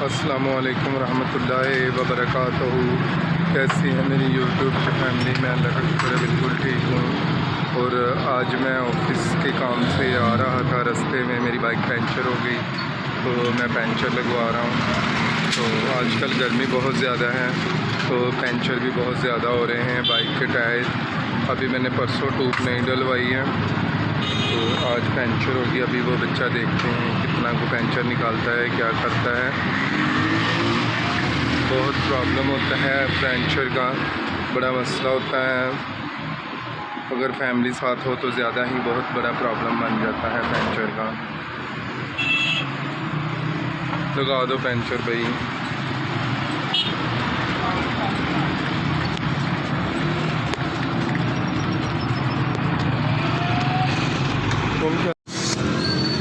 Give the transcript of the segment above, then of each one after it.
अस्सलामुअलैकुम रहमतुल्लाहि व बरकातहू। कैसी है मेरी यूट्यूब की फैमिली? मैं अल्लाह का शुक्र है बिल्कुल ठीक हूँ। और आज मैं ऑफिस के काम से आ रहा था, रास्ते में मेरी बाइक पंचर हो गई तो मैं पंचर लगवा रहा हूँ। तो आजकल गर्मी बहुत ज़्यादा है तो पंचर भी बहुत ज़्यादा हो रहे हैं बाइक के टायर। अभी मैंने परसों ट्यूब नहीं डलवाई है तो आज पंचर होगी। अभी वो बच्चा देखते हैं कितना को पंचर निकालता है, क्या करता है। बहुत प्रॉब्लम होता है पंचर का, बड़ा मसला होता है। अगर फैमिली साथ हो तो ज़्यादा ही बहुत बड़ा प्रॉब्लम बन जाता है पंचर का। लगा दो पंचर भाई।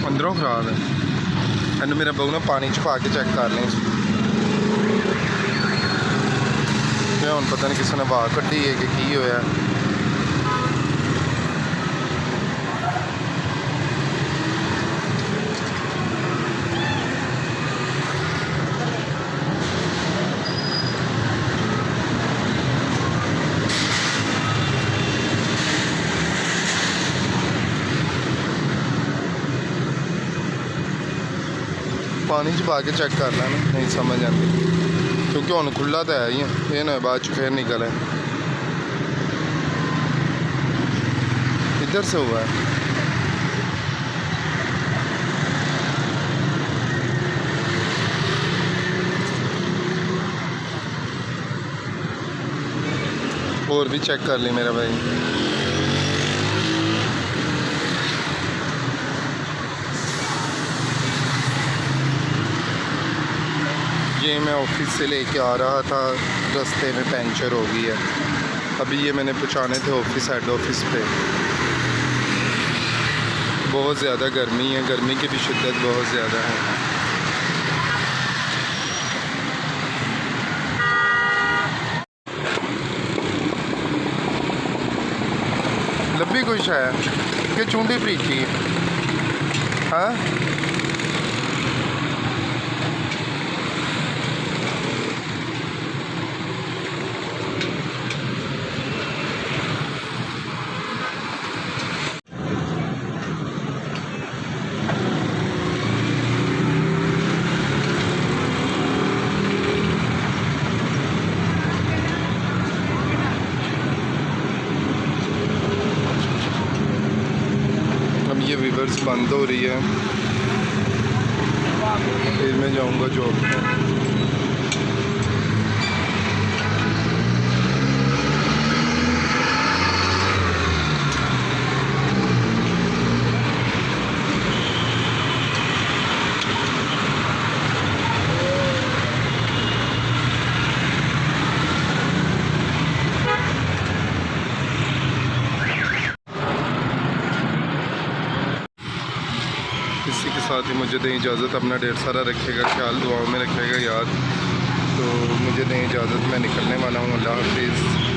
अंदरों खराब है। मैंने मेरा बहू ना पानी च पा के चेक कर लें क्या हम पता नहीं किसी ने वाह कड्डी है कि की होया। पानी च पा के चेक कर लेना, नहीं समझ आती क्योंकि हम खुला तो है ही है, ये ना बाद फिर निकले। इधर से हुआ है। और भी चेक कर ली मेरा भाई। ये मैं ऑफिस से लेके आ रहा था, रास्ते में पंचर हो गई है। अभी ये मैंने पहुँचाने थे ऑफिस, हेड ऑफिस पे। बहुत ज़्यादा गर्मी है, गर्मी की भी शिद्दत बहुत ज़्यादा है। लब्बी कुछ है कि चूंडी प्रीची है। हाँ ये वीवर्स बंद हो रही है, फिर मैं जाऊंगा जॉब पे। इसी के साथ ही मुझे दें इजाज़त। अपना ढेर सारा रखिएगा ख्याल, दुआओं में रखिएगा याद। तो मुझे दें इजाज़त, मैं निकलने वाला हूँ। अल्लाह हाफिज़।